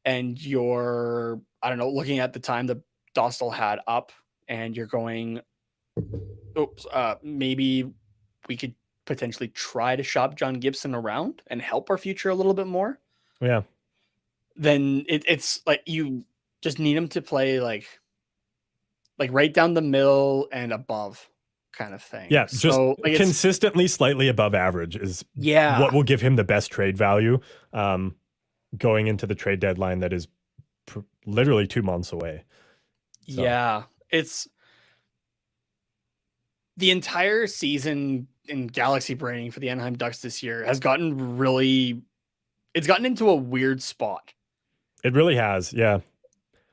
and you're, I don't know, looking at the time that Dostal had up and you're going, oops, maybe we could potentially try to shop John Gibson around and help our future a little bit more, Yeah. then it's like you just need him to play like right down the middle and above kind of thing. Yeah. Just So like it's consistently slightly above average is yeah. what will give him the best trade value um, going into the trade deadline that is literally 2 months away. So Yeah. It's the entire season in Galaxy Braining for the Anaheim Ducks this year has gotten really, it's gotten into a weird spot it really has. Yeah.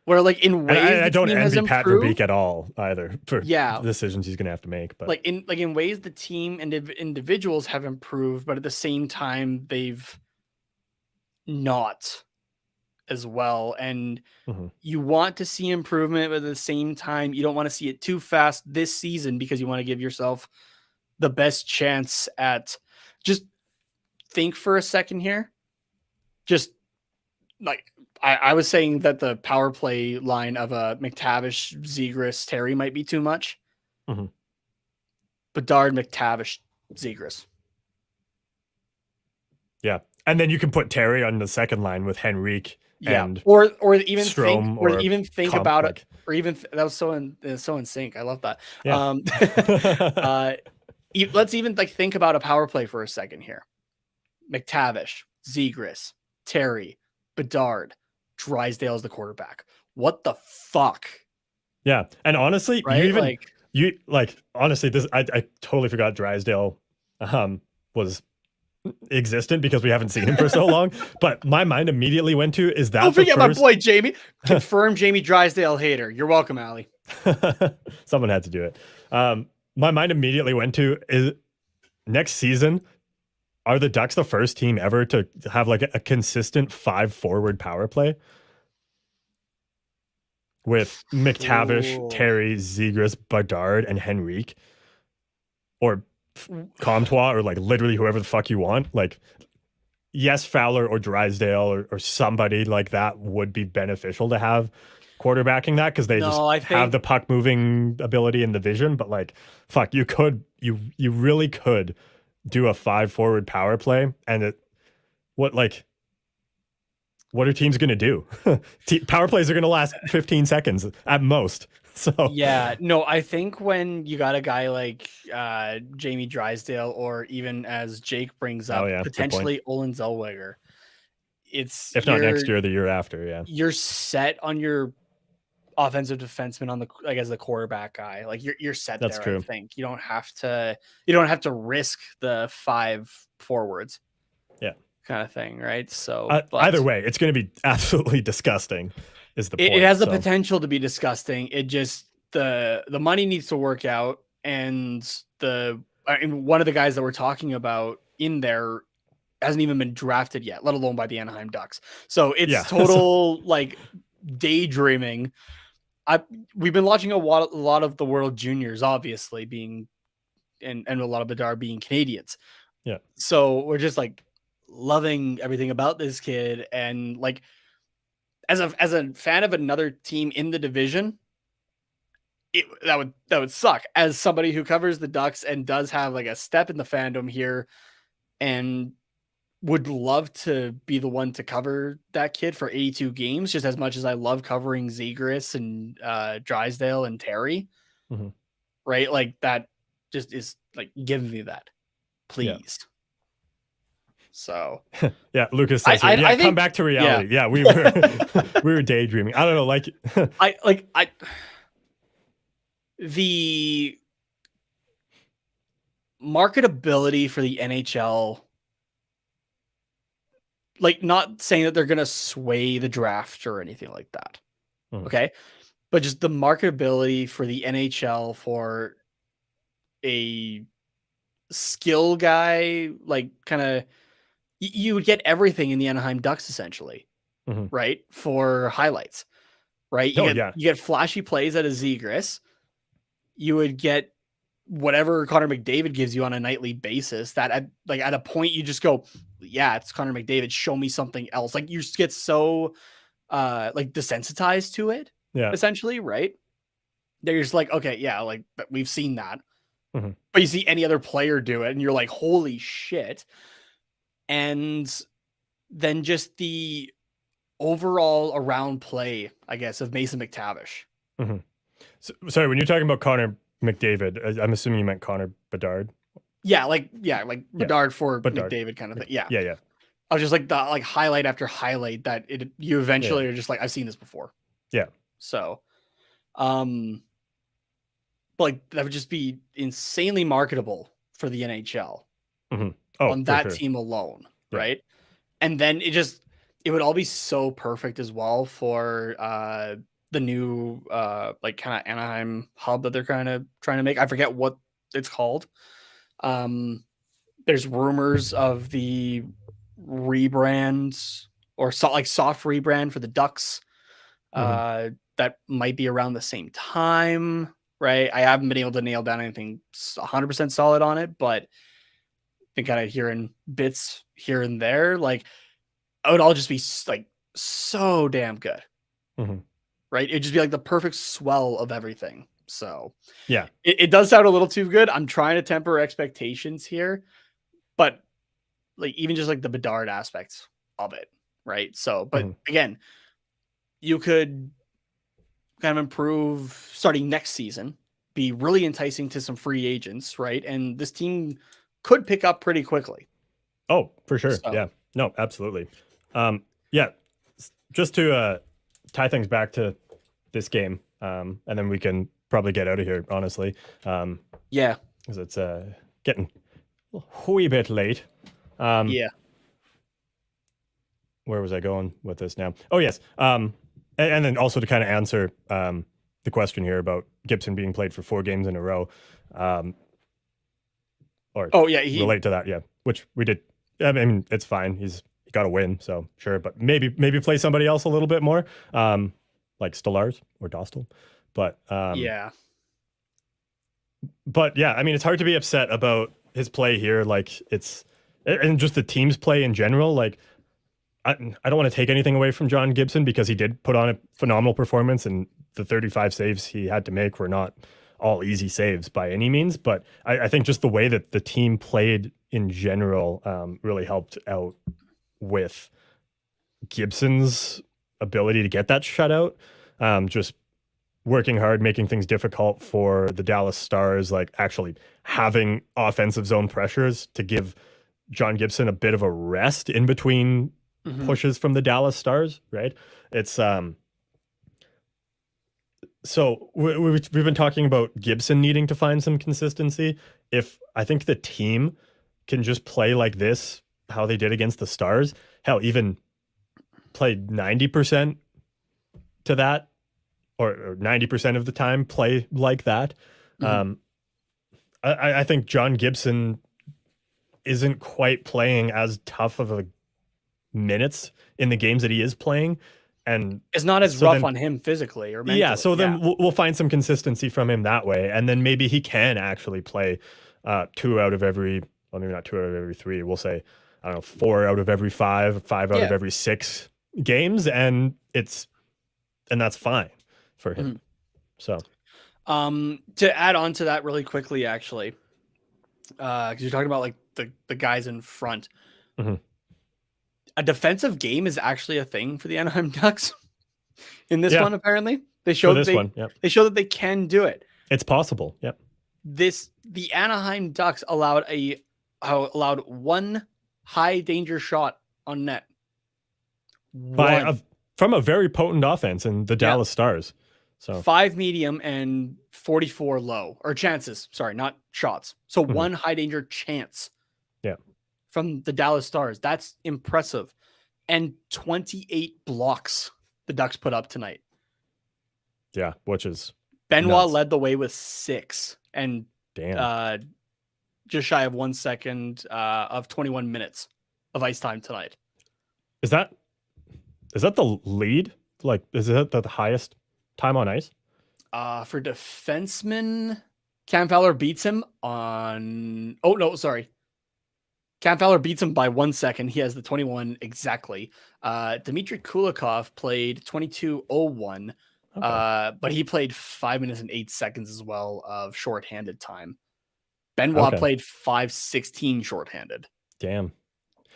where like in And ways I the don't team has envy Pat Verbeek improved. at all either for Yeah. the decisions he's going to have to make. But Like in ways the team and individuals have improved, but at the same time they've not as well. And mhm. you want to see improvement, but at the same time, you don't want to see it too fast this season because you want to give yourself the best chance at, just think for a second here. Just like I was saying that the power play line of a McTavish, Zegras, Terry might be too much. Mhm. Bedard, McTavish, Zegras. Yeah. And then you can put Terry on the second line with Henrique Yeah, and or even think, Strom or comp. about it, Like, or even that was so in sync. I love that. yeah. Uh, let's even like think about a power play for a second here. McTavish, Zegras, Terry, Bedard, Drysdale's the quarterback. What the fuck, Yeah. And honestly, right? Like, honestly, this I totally forgot Drysdale was existent because we haven't seen him for so long. But my mind immediately went to, is that don't the forget my first boy Jamie. Confirm Jamie Drysdale hater. You're welcome, Allie. someone had to do it. My mind immediately went to, is next season, are the Ducks the first team ever to have like a consistent 5 forward power play with McTavish, Ooh. Terry, Zegras, Bedard, and Henrique, or Comtois, or like literally whoever the fuck you want? Like, yes, Fowler or Drysdale or somebody like that would be beneficial to have quarterbacking that, because they just No, I have think the puck moving ability and the vision. But like, fuck, you really could do a 5 forward power play, and what like what are teams going to do? Power plays are going to last 15 seconds at most. So yeah, no, I think when you got a guy like Jamie Drysdale, or even as Jake brings oh up, yeah, good point. potentially Olin Zellweger, it's If not next year, the year after. Yeah, you're set on your offensive defenseman on the, like, as the quarterback guy. Like you're set that's there. I true. think you don't have to risk the 5 forwards Yeah. kind of thing, right? So, Either but way, it's going to be absolutely disgusting, is the it point. has the So potential to be disgusting. It just, the money needs to work out, and one of the guys that we're talking about in there hasn't even been drafted yet, let alone by the Anaheim Ducks. So it's yeah, so, total like daydreaming. We've been watching a lot of the World Juniors, obviously being, and a lot of Bedard being Canadians. yeah, So we're just like loving everything about this kid, and like as a fan of another team in the division, that would suck. As somebody who covers the Ducks and does have like a step in the fandom here, and would love to be the one to cover that kid for 82 games, just as much as I love covering Zegras and Drysdale and Terry. Mm-hmm. Right? Like that just is like, give me that, Yeah. please. So Yeah, Lucas says here, I come think, back to reality. Yeah, we were we were daydreaming. I don't know, like the marketability for the NHL, like, not saying that they're gonna sway the draft or anything like that. Okay. But just the marketability for the NHL for a skill guy, like kind of, you would get everything in the Anaheim Ducks essentially, right? For highlights, right? You get flashy plays out of Zegras. You would get whatever Connor McDavid gives you on a nightly basis. That at a point you just go, yeah, it's Connor McDavid. Show me something else. Like, you just get so like desensitized to it, essentially, right? They're just like, okay, yeah, like we've seen that. But you see any other player do it, and you're like, holy shit. And then just the overall around play, I guess, of Mason McTavish. So, sorry, when you're talking about Connor McDavid, I'm assuming you meant Connor Bedard. Yeah, like Bedard for Bedard. McDavid kind of thing. Yeah. Yeah. I was just like, the like highlight after highlight that you eventually are just like, I've seen this before. Yeah. So, like, that would just be insanely marketable for the NHL on that team alone, right? And then it would all be so perfect as well for the new like kind of Anaheim hub that they're kind of trying to make. I forget what it's called. There's rumors of the rebrands or like soft rebrand for the Ducks that might be around the same time, right? I haven't been able to nail down anything 100% solid on it, but been kind of hearing bits here and there. Like, it would all just be like so damn good, right? It'd just be like the perfect swell of everything. So yeah, it does sound a little too good. I'm trying to temper expectations here, but like, even just like the Bedard aspects of it, right? So, but again, you could kind of improve starting next season, be really enticing to some free agents, right? And this team could pick up pretty quickly. Oh, for sure. So. Yeah. No, absolutely. Yeah. Just to tie things back to this game, and then we can probably get out of here, honestly. Yeah. Because it's getting a wee bit late. Yeah. Where was I going with this now? Oh, yes. And then also to kind of answer the question here about Gibson being played for 4 games in a row. Relate to that, yeah. Which we did. I mean, it's fine. He got to win, so sure. But maybe play somebody else a little bit more, like Stolarz or Dostal. But yeah. But yeah, I mean, it's hard to be upset about his play here. Like, and just the team's play in general. Like, I don't want to take anything away from John Gibson because he did put on a phenomenal performance, and the 35 saves he had to make were not all easy saves by any means. But I think just the way that the team played in general really helped out with Gibson's ability to get that shutout. Just working hard, making things difficult for the Dallas Stars, like actually having offensive zone pressures to give John Gibson a bit of a rest in between pushes from the Dallas Stars, right? It's so we've been talking about Gibson needing to find some consistency. If I think the team can just play like this, how they did against the Stars, hell, even played 90% to that, or 90% of the time play like that. I think John Gibson isn't quite playing as tough of a minutes in the games that he is playing, and it's not as rough on him physically or mentally. Yeah, so then we'll find some consistency from him that way, and then maybe he can actually play 2 out of every, well, maybe not 2 out of every 3. We'll say, I don't know, 4 out of every 5 out of every 6 games, and that's fine for him. So, to add on to that really quickly, actually, because you're talking about like the guys in front. a defensive game is actually a thing for the Anaheim Ducks in this Yeah. one. Apparently, they For showed this one, yep. they show that they can do it. It's possible. Yep. The Anaheim Ducks allowed one high danger shot on net. From a very potent offense in the Dallas Stars. So 5 medium and 44 low, or chances. Sorry, not shots. So one high danger chance. Yeah. From the Dallas Stars. That's impressive. And 28 blocks the Ducks put up tonight. Yeah, which is Benoit nuts. led the way with 6 and just shy of 1 second of 21 minutes of ice time tonight. Is that the lead? Like, is that the highest time on ice? For defenseman, Cam Fowler beats him on. Oh no, sorry. Cam Fowler beats him by 1 second. He has the 21 exactly. Dmitry Kulikov played 22:01, but he played 5 minutes and 8 seconds as well of shorthanded time. Benoit played 5:16 shorthanded. Damn.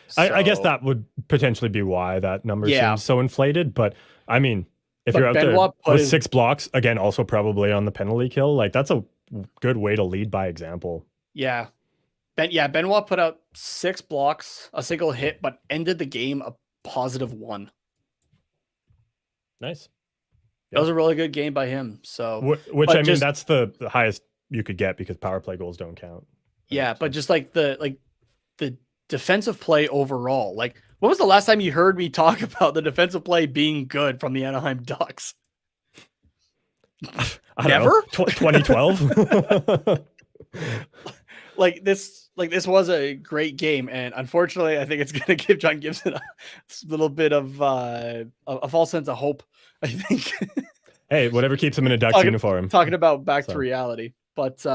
So, I guess that would potentially be why that number seems so inflated. But I mean, if you're out there with 6 blocks, again, also probably on the penalty kill, like that's a good way to lead by example. Yeah. Benoit put out 6 blocks, a single hit, but ended the game a +1. Nice. That was a really good game by him. So, which I mean, that's the highest you could get because power play goals don't count. Yeah, but just like the defensive play overall, like when was the last time you heard me talk about the defensive play being good from the Anaheim Ducks? Never? 2012. This was a great game, and unfortunately, I think it's going to give John Gibson a little bit of a false sense of hope. I think. Hey, whatever keeps him in a Ducks uniform. Talking about back to reality, but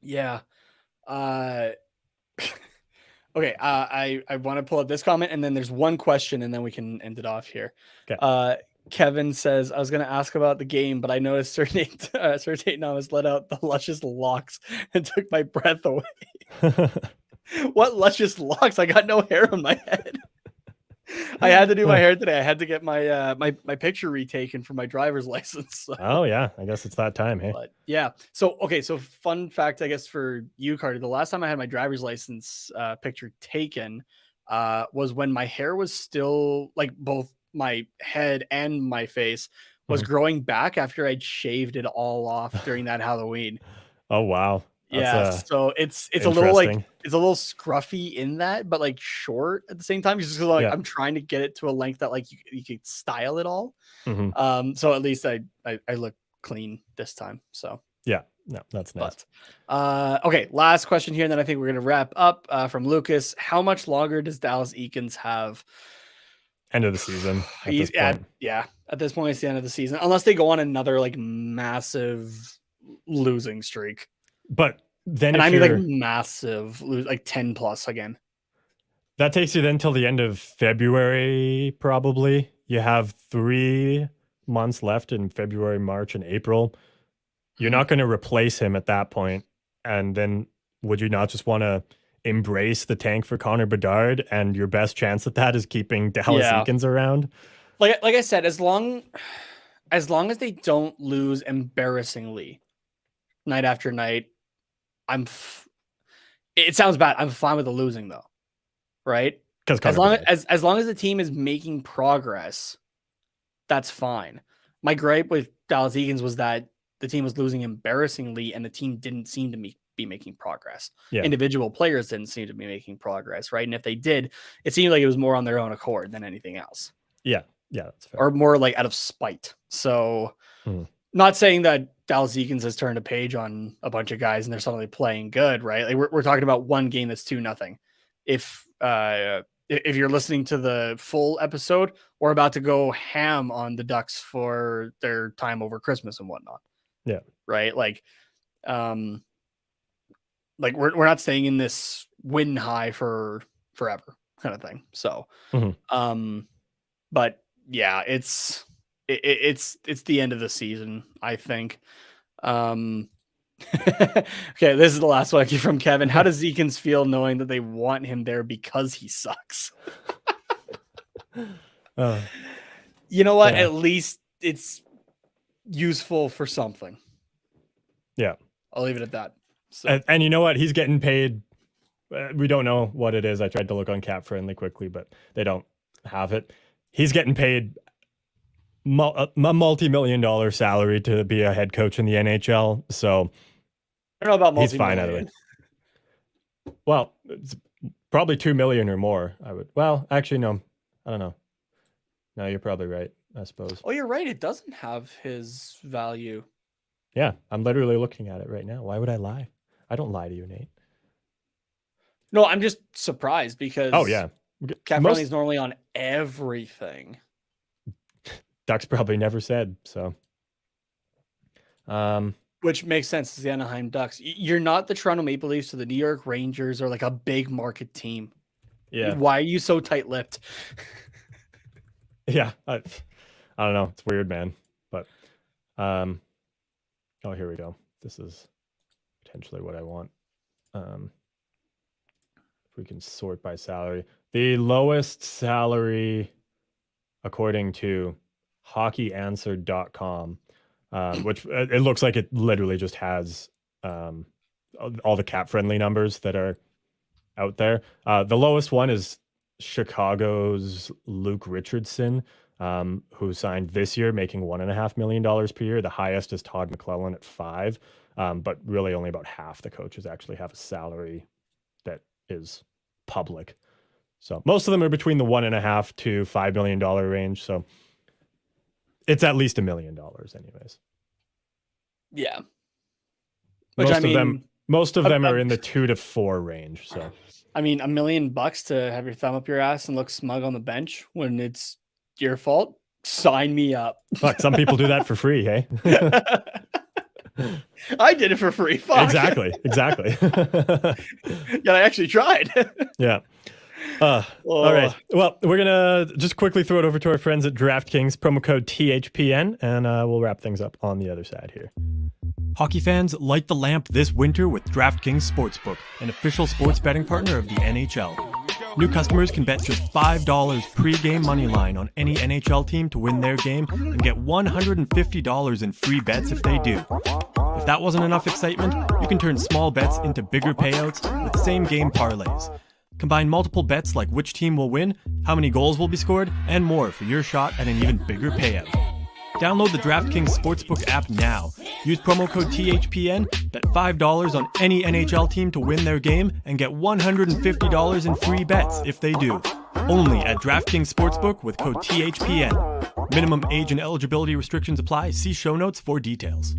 yeah. Okay, I want to pull up this comment, and then there's one question, and then we can end it off here. Okay. Kevin says, I was going to ask about the game, but I noticed Sir Tate Novice let out the luscious locks and took my breath away. What luscious locks? I got no hair on my head. I had to do my hair today. I had to get my my picture retaken for my driver's license. So. Oh yeah, I guess it's that time, hey. But yeah. So fun fact, I guess for you, Carter. The last time I had my driver's license picture taken was when my hair was still like both my head and my face was growing back after I'd shaved it all off during that Halloween. Oh wow. So it's a little scruffy in that, but like short at the same time. Just because I'm trying to get it to a length that like you could style it all. So at least I look clean this time. So yeah, no, that's nice. But, okay, last question here, and then I think we're gonna wrap up from Lucas. How much longer does Dallas Eakins have? End of the season. At this point, it's the end of the season, unless they go on another like massive losing streak. But then, and I mean like massive, like 10 plus again. That takes you then till the end of February, probably. You have 3 months left in February, March, and April. You're not going to replace him at that point. And then would you not just want to embrace the tank for Connor Bedard? And your best chance at that is keeping Dallas Eakins around? Like I said, as long as they don't lose embarrassingly night after night, it sounds bad. I'm fine with the losing though, right? Because as long as the team is making progress, that's fine. My gripe with Dallas Eakins was that the team was losing embarrassingly, and the team didn't seem to be making progress. Yeah. Individual players didn't seem to be making progress, right? And if they did, it seemed like it was more on their own accord than anything else. Yeah, that's fair. Or more like out of spite. So. Not saying that Dallas Eakins has turned a page on a bunch of guys and they're suddenly playing good, right? Like we're talking about one game that's 2-0. If you're listening to the full episode, we're about to go ham on the Ducks for their time over Christmas and whatnot. Yeah. Right. Like we're not staying in this win high for forever kind of thing. So, but yeah, it's the end of the season, I think. Okay, this is the last one from Kevin. How does Zekins feel knowing that they want him there because he sucks? You know what? Yeah. At least it's useful for something. Yeah. I'll leave it at that. So. And you know what? He's getting paid. We don't know what it is. I tried to look on Cap Friendly quickly, but they don't have it. He's getting paid a multi-million-dollar salary to be a head coach in the NHL. So I don't know about he's fine out of it. Well, it's probably 2 million or more. I would. Well, actually, no. I don't know. No, you're probably right, I suppose. Oh, you're right. It doesn't have his value. Yeah, I'm literally looking at it right now. Why would I lie? I don't lie to you, Nate. No, I'm just surprised because Cap Friendly is normally on everything. Ducks probably never said so. Which makes sense. It's the Anaheim Ducks. You're not the Toronto Maple Leafs or the New York Rangers or like a big market team. Yeah. Why are you so tight-lipped? Yeah, I don't know. It's weird, man. But oh, here we go. This is potentially what I want. If we can sort by salary, the lowest salary, according to HockeyAnswer.com, which it looks like it literally just has all the cap-friendly numbers that are out there. The lowest one is Chicago's Luke Richardson, who signed this year, making $1.5 million per year. The highest is Todd McClellan at $5 million, but really only about half the coaches actually have a salary that is public. So most of them are between the $1.5 to $5 million range. So it's at least $1 million, anyways. Yeah. Most of them are in the 2 to 4 range. So. I mean, $1 million to have your thumb up your ass and look smug on the bench when it's your fault. Sign me up. Look, some people do that for free, hey? I did it for free. Fuck. Exactly. Yeah, I actually tried. Yeah. All right. Well, we're going to just quickly throw it over to our friends at DraftKings, promo code THPN, and we'll wrap things up on the other side here. Hockey fans, light the lamp this winter with DraftKings Sportsbook, an official sports betting partner of the NHL. New customers can bet just $5 pre-game money line on any NHL team to win their game and get $150 in free bets if they do. If that wasn't enough excitement, you can turn small bets into bigger payouts with same-game parlays. Combine multiple bets like which team will win, how many goals will be scored, and more for your shot at an even bigger payout. Download the DraftKings Sportsbook app now. Use promo code THPN, bet $5 on any NHL team to win their game, and get $150 in free bets if they do. Only at DraftKings Sportsbook with code THPN. Minimum age and eligibility restrictions apply. See show notes for details.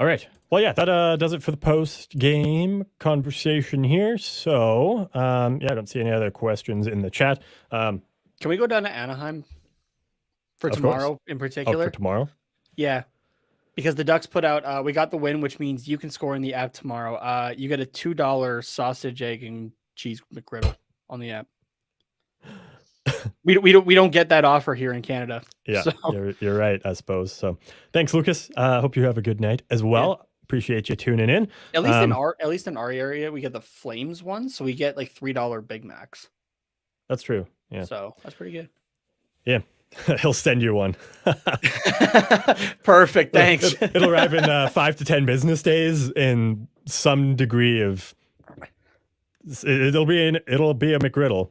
All right. Well, yeah, that does it for the post-game conversation here. So, I don't see any other questions in the chat. Can we go down to Anaheim for tomorrow in particular? Oh, for tomorrow? Yeah, because the Ducks put out, we got the win, which means you can score in the app tomorrow. You get a $2 sausage, egg, and cheese McGriddle on the app. We don't get that offer here in Canada. Yeah, so. You're right, I suppose. So thanks, Lucas. Hope you have a good night as well. Yeah. Appreciate you tuning in. At least in our area, we get the Flames one, so we get like $3 Big Macs. That's true. Yeah. So that's pretty good. Yeah. He'll send you one. Perfect. Thanks. It'll arrive in 5 to 10 business days in some degree of. It'll be a McGriddle.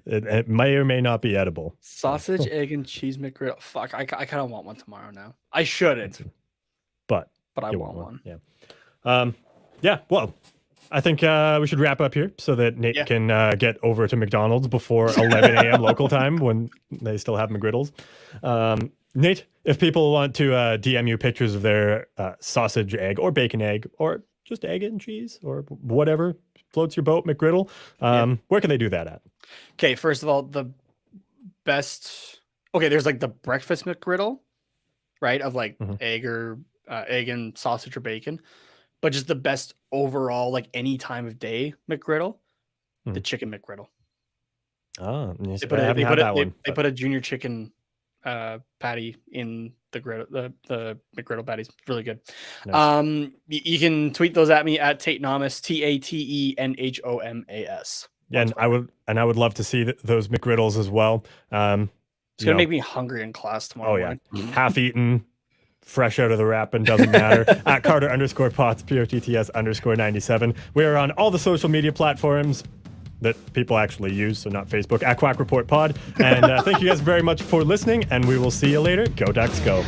It may or may not be edible. Sausage, egg, and cheese McGriddle. Fuck, I kind of want one tomorrow now. I shouldn't, but I want one. Yeah. Yeah. Well, I think we should wrap up here so that Nate can get over to McDonald's before 11 a.m. local time when they still have McGriddles. Nate, if people want to DM you pictures of their sausage, egg, or bacon egg, or just egg and cheese, or whatever floats your boat, McGriddle, where can they do that at? Okay, first of all, the best. Okay, there's like the breakfast McGriddle, right? Of like egg and sausage or bacon, but just the best overall, like any time of day McGriddle, the chicken McGriddle. Oh, yes, they put a junior chicken patty in the McGriddle patties. Really good. Nice. You can tweet those at me at Tatenomas, TATENHOMAS. Yeah, and I would love to see those McGriddles as well. It's gonna make me hungry in class tomorrow. Oh yeah, half eaten, fresh out of the wrap, and doesn't matter. At Carter_Potts, POTTS_97. We are on all the social media platforms that people actually use, so not Facebook, at Quack Report Pod. And thank you guys very much for listening, and we will see you later. Go Ducks, go.